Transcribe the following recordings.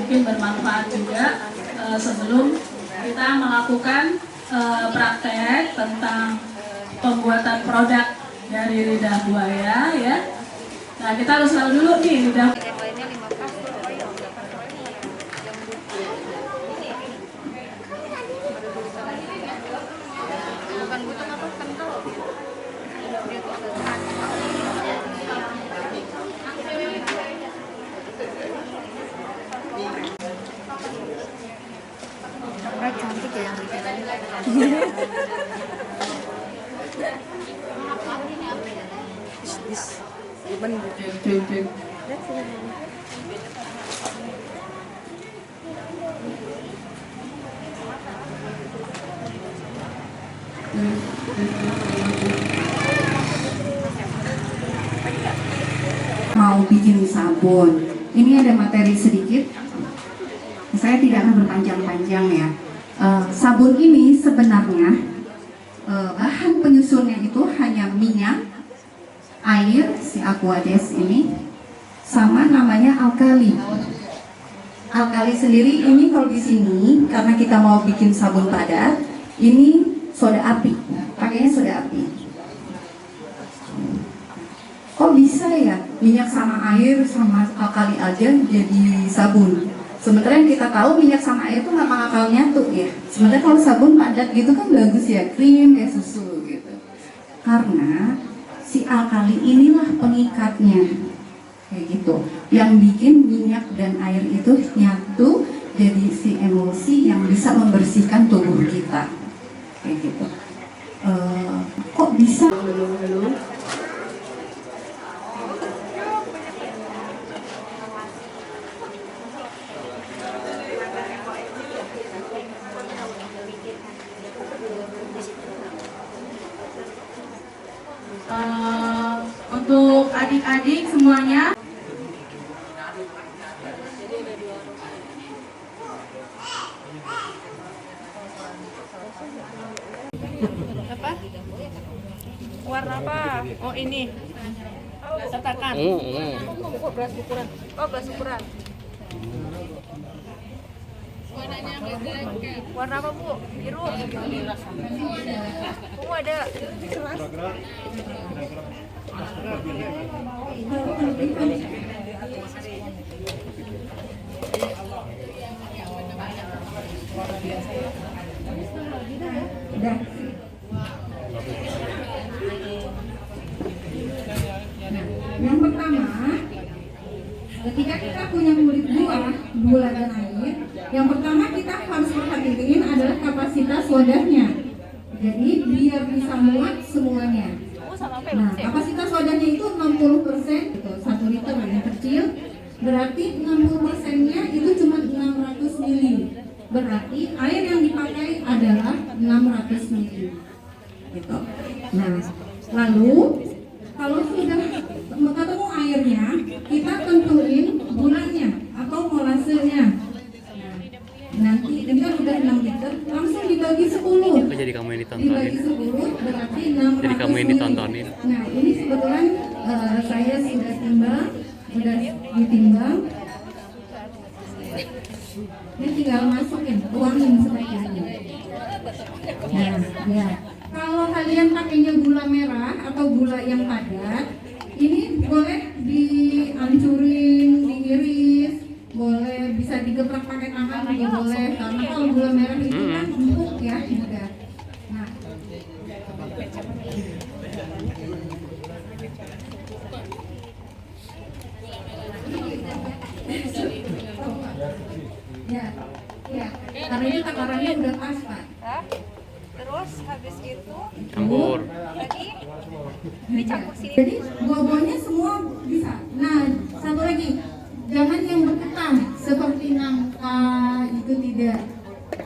mungkin bermanfaat juga sebelum kita melakukan praktek tentang pembuatan produk dari lidah buaya ya. Nah, kita harus tahu dulu nih lidah. Cantik ya yang bikin. Mau bikin sabun, ini ada materi sedikit. Saya tidak akan berpanjang-panjang ya. Sabun ini sebenarnya bahan penyusunnya itu hanya minyak, air, si Aquades ini, sama namanya alkali. Alkali sendiri ini kalau di sini karena kita mau bikin sabun padat, ini soda api, pakainya soda api. Kok bisa ya minyak sama air sama alkali aja jadi sabun? Sementara yang kita tahu minyak sama air itu nggak bakal nyatu ya. Sementara kalau sabun padat gitu kan bagus ya, krim kayak susu gitu. Karena si alkali inilah pengikatnya kayak gitu, yang bikin minyak dan air itu nyatu jadi si emulsi yang bisa membersihkan tubuh kita kayak gitu. Kok bisa? Untuk adik-adik semuanya, Apa? Warna apa? Oh ini. Cetakan. Oh, beras ukuran. Oh, beras ukuran. Warna apa, Bu? Biru. Oh, ada. Udah. Yang pertama, ketika kita punya kulit buah, gula dan air, yang pertama kita harus perhatiin adalah kapasitas wadahnya. Jadi biar bisa muat semuanya. Nah, kapasitas wadahnya itu 60%, gitu, 1 liter yang kecil, berarti 60%-nya itu cuma 600 ml. Berarti air yang dipakai adalah 600 ml. Gitu. Nah, lalu kalau sudah ketemu airnya, kita tentuin gulanya atau molasenya. Nanti ini kan udah 6 liter, langsung dibagi 10. Jadi kamu yang ditontonin. Dibagi 10 berarti 600 Jadi kamu yang ditontonin. Nah, ini kebetulan saya sudah timbang, sudah ditimbang. Ini tinggal masukin, tuangin seperti ini. Nah, ya. Kalau kalian pakainya gula merah atau gula yang padat, ini boleh dihancurin, diiris, boleh bisa digeprek pakai tangan juga boleh. Karena kalau gula merah itu kan empuk ya, mudah. Nah, ya, karena ini takarannya udah pas, Pak. Terus habis itu Campur. lagi dicampur sini. Jadi buah-buahnya semua bisa. Nah, satu lagi, jangan yang bergetah seperti nangka itu tidak.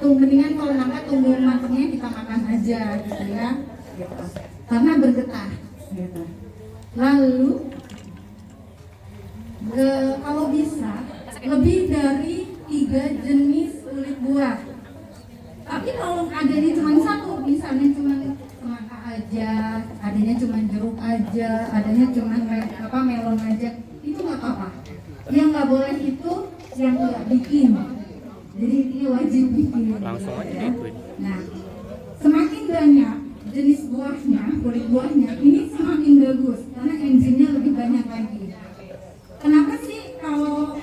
Mendingan kalau nangka tunggu matangnya kita makan aja gitu ya. Gitu. Karena bergetah. Gitu. Lalu kalau bisa lebih dari 3 jenis kulit buah. Tapi kalau adanya cuma satu, misalnya cuma semangka aja, adanya cuma jeruk aja, adanya cuma melon aja, itu nggak apa-apa. Yang nggak boleh itu yang nggak bikin. Jadi ini wajib bikin. Langsung aja ya. ituin. Nah, semakin banyak jenis buahnya, kulit buahnya, ini semakin bagus karena enzimnya lebih banyak lagi. Kenapa sih kalau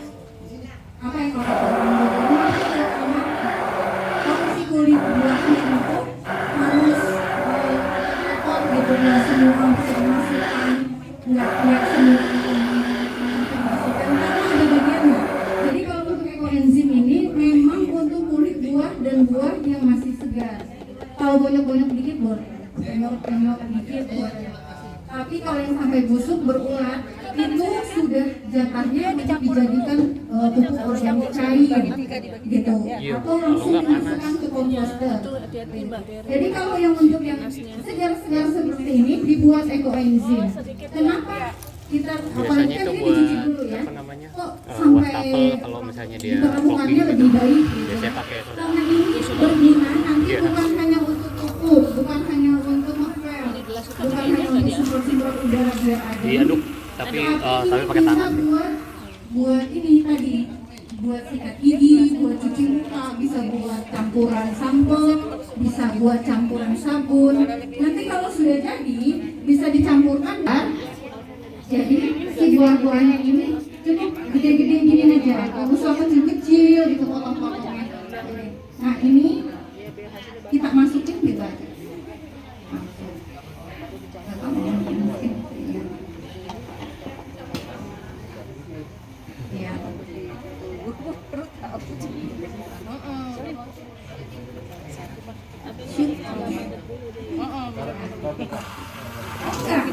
apa ya kalau si kulit buahnya itu harus kotor gitu, nggak semua bisa dimasukkan, nggak semua dimasukkan karena ada bagiannya. Jadi kalau untuk ekoenzim ini memang untuk kulit buah dan buah yang masih segar. Kalau banyak-banyak dikit boleh, banyak dikit boleh. Tapi kalau yang sampai busuk berulat itu sudah jatahnya untuk dijadikan pupuk organik cair gitu, atau langsung dimasukkan ke komposter. Jadi kalau yang untuk yang segar-segar seperti ini dibuat ekoenzim. Kenapa kita apalagi Biasanya kan itu dia dicuci buat dulu ya? apa namanya? Kok Wastafel sampai kalau misalnya dia diperlakukannya vlogging lebih gitu. baik gitu. Biasanya pakai itu. Karena ini berguna nanti Iya. bukan hanya untuk pupuk, bukan hanya untuk ngepel, bukan hanya untuk support udara biar ada. Diaduk tapi pakai tangan. Buat ini tadi, buat sikat gigi, buat cuci muka, bisa buat campuran sampo, bisa buat campuran sabun. Nanti kalau sudah jadi bisa dicampurkan kan? Jadi si buah-buahnya ini cukup gede-gede gini aja. Kalau usah kecil-kecil gitu potong-potongnya. Nah ini kita masukin gitu aja. Ya.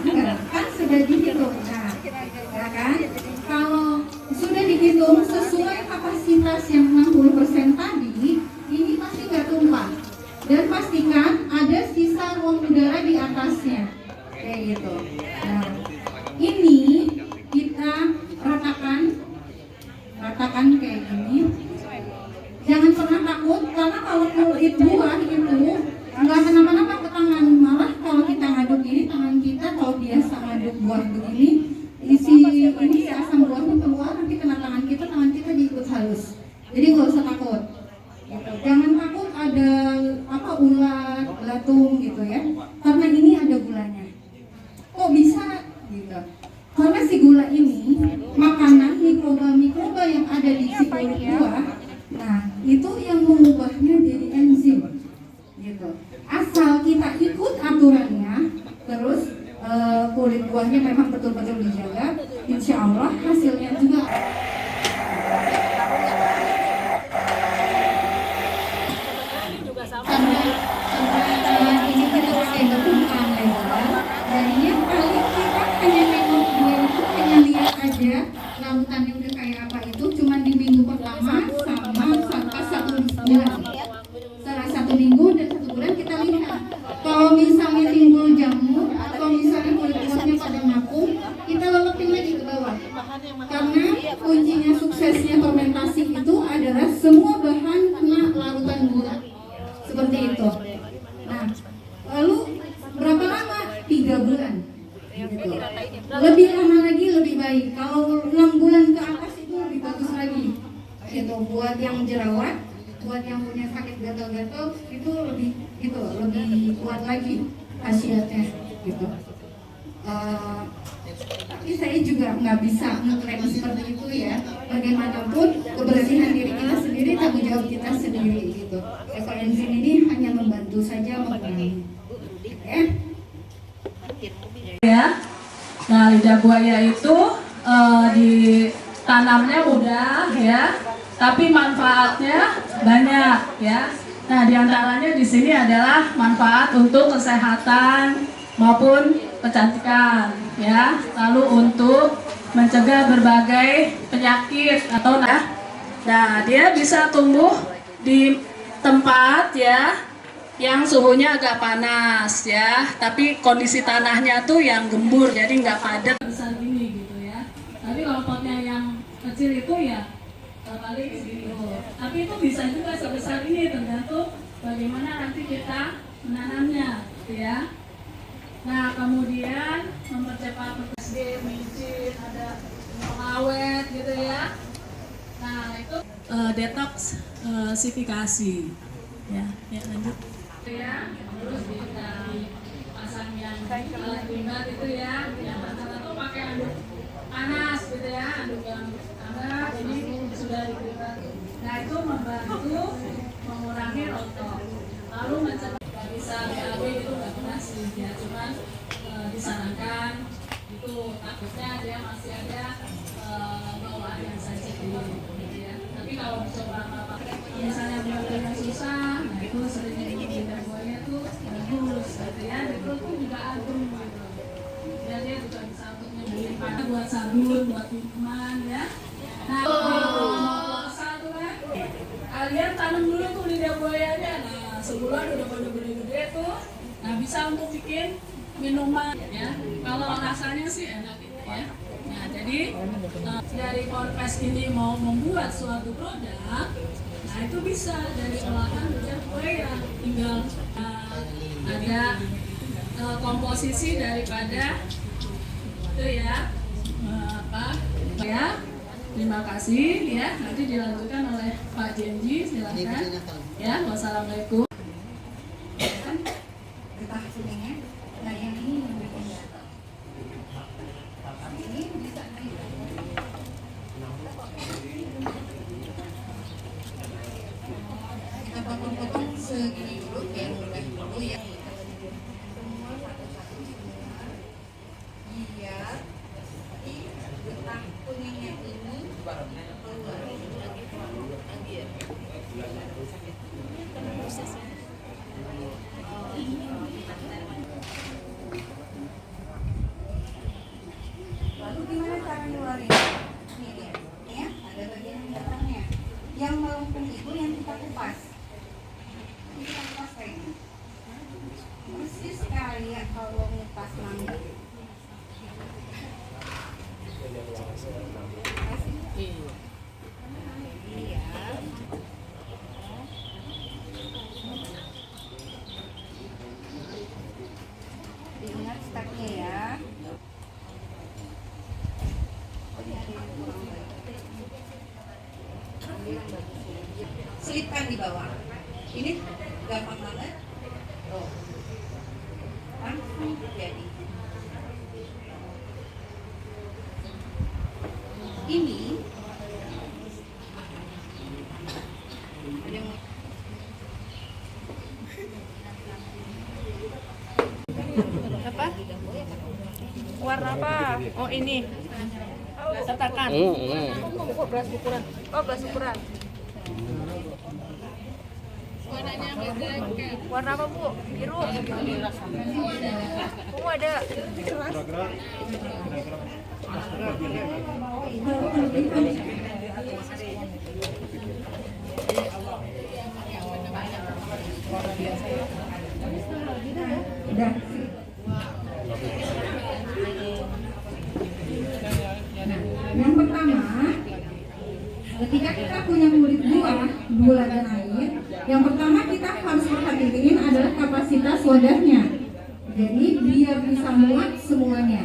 Enggak, kan sudah dihitung. Nah, ya kan? Kalau sudah dihitung sesuai kapasitas yang 60% tadi, ini pasti nggak tumpah. Dan pastikan ada sisa ruang udara di atasnya. Kayak gitu. Nah, ini kita ratakan kayak gini. Jangan pernah takut karena kalau kulit buah itu nggak kenapa-napa ke tangan, malah kalau kita ngaduk ini tangan kita kalau biasa ngaduk buah begini ini asam buahnya keluar nanti kena tangan kita diikut halus. Jadi nggak usah takut. Gitu. Jangan takut ada apa ulat, belatung gitu ya. Karena ini ada gulanya. Kok bisa gitu? Karena si gula ini makanan mikroba yang ada di si kulit buah. Nah, itu yang mengubahnya jadi enzim. Gitu. Asal kita ikut aturannya, terus kulit buahnya memang betul-betul dijaga, insya Allah hasilnya juga. Sampai ini kita pakai gabungan lebar, dan yang paling kita hanya nengok dia itu hanya lihat aja lautannya udah kayak apa itu, cuma di minggu pertama sampai 1 bulan. Setelah 1 minggu dan 1 bulan kita lihat kalau misalnya timbul jamur atau misalnya kulit buahnya pada ngapung, kita leletin lagi ke bawah karena kuncinya suksesnya fermentasi itu adalah semua bahan kena larutan gula seperti itu. Nah, lalu berapa lama? 3 bulan gitu. Lebih lama lagi lebih baik. Kalau 6 bulan ke atas itu lebih bagus lagi gitu. Buat yang jerawat, buat yang punya sakit gatal-gatal itu lebih kuat lagi khasiatnya gitu. Tapi saya juga nggak bisa ngeklaim seperti itu ya. Bagaimanapun kebersihan diri kita sendiri, tanggung jawab kita sendiri gitu. Ekoenzim ini hanya membantu saja mengurangi. Ya. Nah, lidah buaya itu ditanamnya mudah ya, tapi manfaatnya banyak ya. Nah, diantaranya di sini adalah manfaat untuk kesehatan maupun kecantikan ya. Lalu untuk mencegah berbagai penyakit atau nah, dia bisa tumbuh di tempat ya yang suhunya agak panas ya, tapi kondisi tanahnya tuh yang gembur, jadi nggak padat besar gini gitu ya. Tapi kalau potnya yang kecil itu ya paling segitu. Tapi itu bisa juga sebesar ini, tergantung bagaimana nanti kita menanamnya gitu ya. Nah, kemudian mempercepat prosesnya, micin, ada pengawet gitu ya. Nah itu detoksifikasi. Ya, lanjut. Ya, terus kita pasang yang ringan itu ya. Yang pertama tuh pakai anduk panas gitu ya, anduk yang hangat. Ini sudah diberikan. Nah itu membantu mengurangi rontok. Lalu mencegah bisa BAB itu nggak pernah sih ya, cuman disarankan itu takutnya dia masih ada bawaan yang sensitif gitu ya. Tapi kalau dicoba apa misalnya benar-benar susah, nah itu seringnya di lidah buaya tuh bagus gitu ya. Itu tuh juga adem gitu. Ya dia juga bisa untuk nyembuhin pada buat sabun, buat minuman ya. Nah satu lagi, kalian tanam dulu tuh lidah buayanya. Nah sebulan udah pada gede-gede tuh. Nah bisa untuk bikin minuman ya. Kalau rasanya sih enak gitu ya. Nah jadi dari Corpes ini mau membuat suatu produk, nah itu bisa dari olahan lidah buaya. Tinggal ada komposisi daripada itu ya ya. Terima kasih ya. Nanti dilanjutkan oleh Pak Jenji, silakan. Ya, wassalamualaikum. Getah kuningnya. Nah yang ini yang berbeda. Ini bisa kita potong-potong segini dulu biar mulai dulu ya. Semua satu-satu biar getah kuningnya ini keluar. Lalu gimana cara ngeluarin? Nih lihat, ya ada bagian yang datangnya. Yang melengkung itu yang kita kupas. Ini kita kupas kayak ini. Persis kayak kalau ngupas mangga. Iya. Diingat staknya ya. Selipkan di bawah. Ini gampang banget. Oh. Langsung jadi. Ini ada yang Apa? Warna apa? Oh ini. Cetakan. Oh beras ukuran. Oh beras ukuran. Warna apa Bu? Biru. Oh ada. udah. Nah, yang pertama, ketika kita punya kulit buah, gula dan air, yang pertama kita harus perhatiin adalah kapasitas wadahnya. Jadi biar bisa muat semuanya.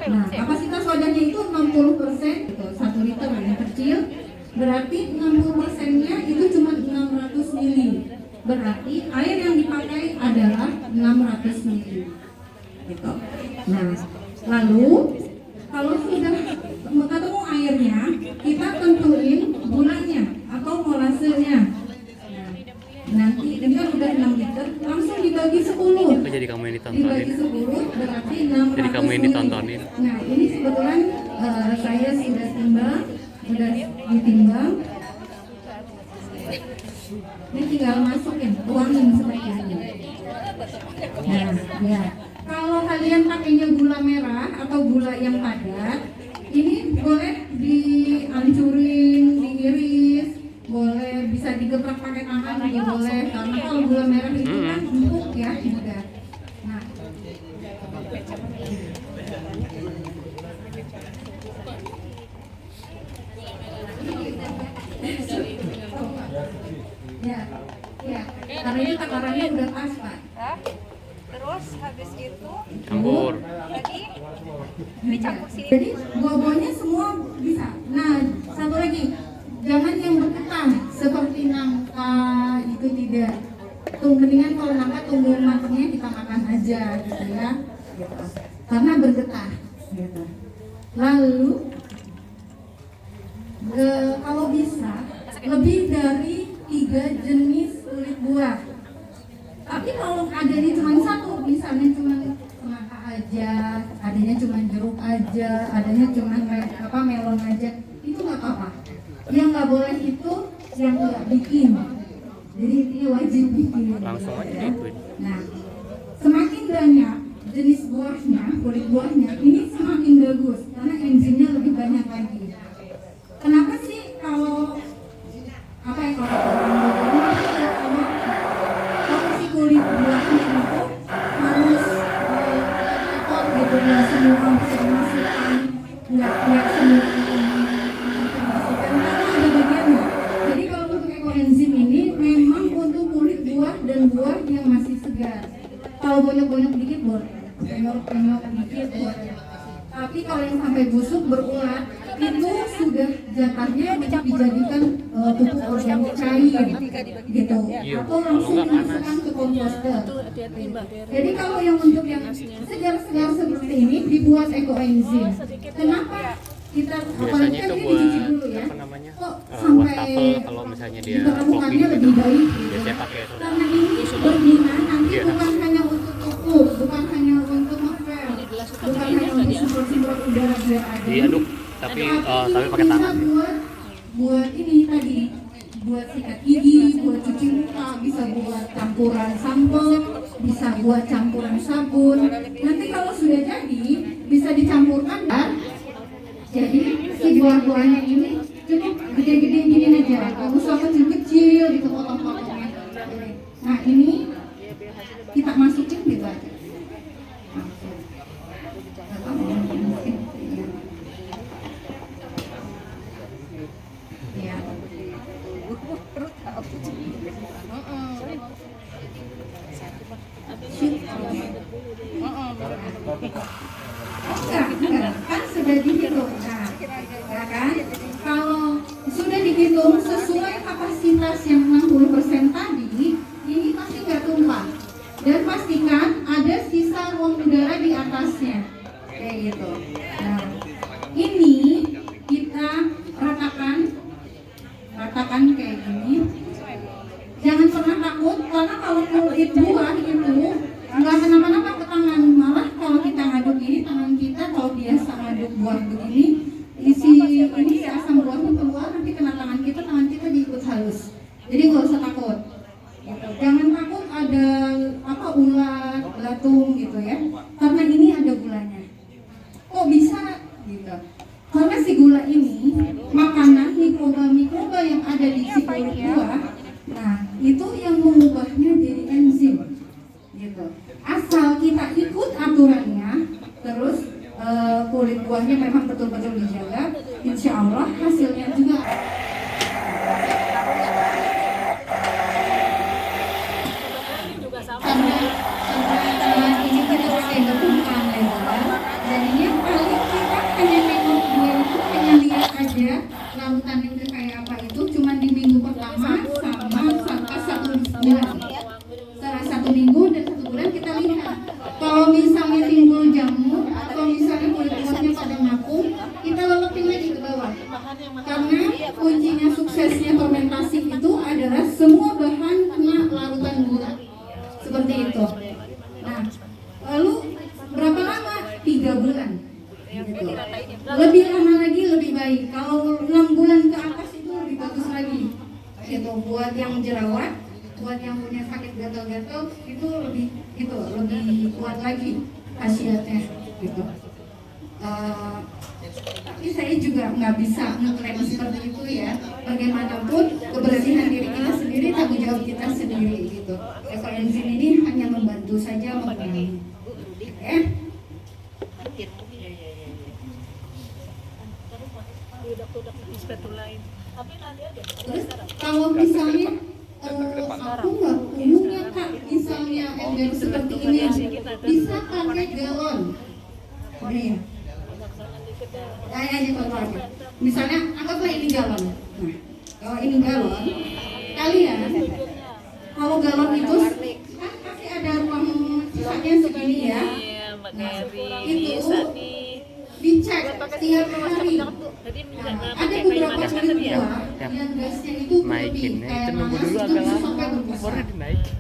Nah, kapasitas wadahnya itu 60%, gitu, 1 liter yang kecil, berarti 60%-nya itu cuma 600 ml. Berarti air yang dipakai adalah 600 ml. Gitu. Nah, lalu kalau sudah ketemu airnya, kita tentuin gulanya atau molasenya. Nanti ini kan udah 6 liter, langsung dibagi 10. Kok jadi kamu yang ditontonin? Dibagi 10 berarti 600 Jadi kamu yang ml. ditontonin. Nah, ini kebetulan saya sudah timbang, sudah ditimbang. Ini tinggal masukin, tuangin seperti ini. Nah, ya. Kalau kalian pakainya gula merah atau gula yang padat, ini boleh dihancurin, diiris, boleh bisa digeprek pakai tangan juga boleh. Karena kalau gula merah itu kan empuk ya, mudah. Nah, ya, ya. Karena ini takarannya udah pas, Pak. Hah? Terus habis itu Campur. lagi dicampur sini. Jadi buah-buahnya semua bisa. Nah, satu lagi, jangan yang bergetar seperti nangka, itu tidak. Mendingan kalau nangka tunggu matangnya kita makan aja gitu ya, gitu. Karena bergetar gitu. Lalu kalau bisa lebih dari 3 jenis kulit buah. Tapi kalau adanya cuma satu, misalnya cuma semangka aja, adanya cuma jeruk aja, adanya cuma melon aja, itu nggak apa-apa. Yang nggak boleh itu yang nggak bikin. Jadi ini wajib bikin. Langsung aja ya. diikuin. Nah, semakin banyak jenis buahnya, kulit buahnya, ini semakin bagus karena enzimnya lebih banyak lagi. Kenapa sih kalau si kulit buahnya itu harus repot gitu, nggak semua bisa dimasukkan, nggak semua dimasukkan, karena ada bagiannya. Jadi kalau untuk ekoenzim ini memang untuk kulit buah dan buah yang masih segar. Kalau banyak-banyak dikit boleh, penyok dikit boleh. Tapi kalau yang sampai busuk berulat itu sudah jatahnya untuk dijadikan pupuk organik cair gitu, atau langsung dimasukkan ke komposter. Jadi kalau yang untuk yang segar-segar seperti ini dibuat ekoenzim. Kenapa kita apalagi kan ini dicuci dulu ya? Kok sampai kalau misalnya dia diperlukannya lebih baik gitu. biasanya pakai itu. Karena ini berguna nanti bukan hanya untuk pupuk, bukan hanya untuk ngepel, bukan hanya untuk semprot-semprot udara biar ada. Diaduk tapi pakai tangan. Buat ini tadi, buat sikat gigi, buat cuci muka, bisa buat campuran sampo, bisa buat campuran sabun. Nanti kalau sudah jadi bisa dicampurkan kan? Jadi si buah-buahnya ini cukup gede-gede gini aja, nggak usah kecil-kecil gitu potong-potongnya. Nah ini kita masukin gitu aja. Ya. Enggak, kan sudah dihitung. Nah, ya kan? Kalau sudah dihitung sesuai kapasitas yang 60% tadi, ini pasti nggak tumpah. Dan pastikan ada sisa ruang udara di atasnya, kayak gitu. Nah, ini kita ratakan kayak gini. Jangan pernah takut, karena kalau kulit buah itu nggak kenapa-napa ke tangan. Malah kalau kita ngaduk ini, tangan kita kalau biasa ngaduk buah begini, isi asam buahnya keluar, nanti kena tangan kita diikut halus. Jadi nggak usah takut. Gitu. Jangan takut ada ulat, belatung gitu ya. Karena ini ada gulanya. Kok bisa gitu? Karena si gula ini makanan mikroba yang ada di si kulit buah. Nah, itu yang mengubahnya jadi enzim. Gitu. Asal kita ikut aturannya, terus kulit buahnya memang betul-betul dijaga, insya Allah hasilnya juga. Karena ini kita pakai bentukan lebar, jadinya paling kita hanya nengok dia itu hanya lihat aja larutan yang kayak apa itu cuma di minggu pertama sampai 1 bulan. Setelah 1 minggu dan 1 bulan kita lihat. Kalau misalnya timbul jamur atau misalnya kulit buahnya pada ngapung, kita lelepin lagi ke bawah. Karena kuncinya suksesnya fermentasi itu adalah semua bahan kena larutan gula. Seperti itu. Nah, lalu berapa lama? 3 bulan. Gitu. Lebih lama lagi lebih baik. Kalau 6 bulan ke atas itu lebih bagus lagi. Gitu. Buat yang jerawat, buat yang punya sakit gatal-gatal itu lebih kuat lagi khasiatnya. Gitu. Tapi saya juga nggak bisa ngeklaim seperti itu ya. Bagaimanapun kebersihan diri kita sendiri, tanggung jawab kita sendiri gitu. Ekoenzim ini hanya membantu saja mempengaruhi. Terus kalau misalnya aku nggak punya Kak, misalnya ember seperti ini, bisa pakai galon. Nih. Aja contoh aja. Misalnya anggaplah ini galon. Nah, ini galon, kalian kalau galon itu kan pasti ada ruang sisanya segini ya. Nah, itu dicek tiap hari. Nah, ada beberapa kulit buah yang gasnya itu Naikinnya kayak itu nunggu dulu nanas, agak itu lama, sampai berbesar. baru dinaikin.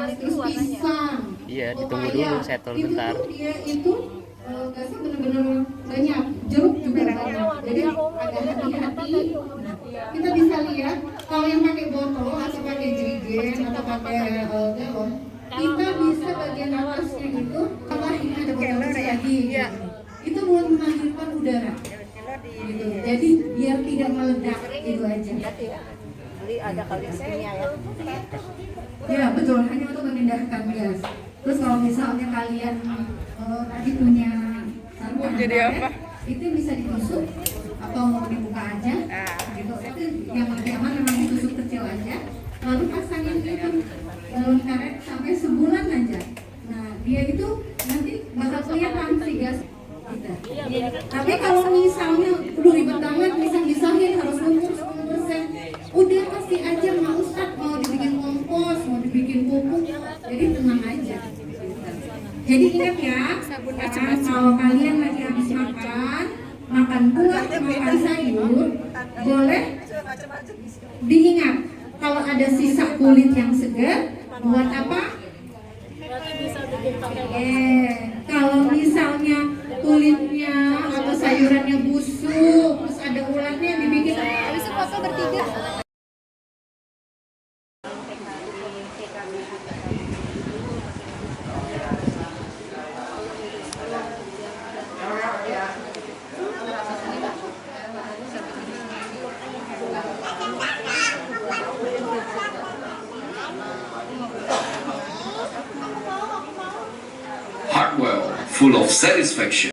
Terus pisang, Iya, ditunggu pepaya, dulu, settle itu bentar. tuh dia itu gasnya benar-benar banyak, jeruk juga banyak, jadi agak hati-hati. Kita bisa lihat kalau yang pakai botol atau pakai jerigen atau pakai galon, kita bisa bagian atasnya itu kalau ini ada botol kecil lagi, itu buat mengalirkan udara, gitu. Jadi biar tidak meledak, itu aja. Ada kali kimia ya. Ya betul, hanya untuk memindahkan gas. Terus kalau misalnya kalian tadi punya sarung Jadi tangan, apa? itu bisa ditusuk atau dibuka aja, gitu. Itu yang lebih aman memang ditusuk kecil aja. Lalu pasangin itu dalam karet sampai sebulan aja. Nah dia itu nanti bakal kelihatan si gas kita. Tapi kalau misalnya udah ribet banget, misah-misahin harus ngumpul 10%, udah kasih aja mau Ustaz, mau dibikin kompos, mau dibikin pupuk, jadi tenang aja. Jadi ingat ya, kalau kalian lagi habis makan buah, makan sayur, boleh diingat kalau ada sisa kulit yang segar, buat apa? Kalau misalnya kulitnya atau sayurannya busuk, terus ada ulatnya dibikin. Bisa foto bertiga. Hartwell, full of satisfaction.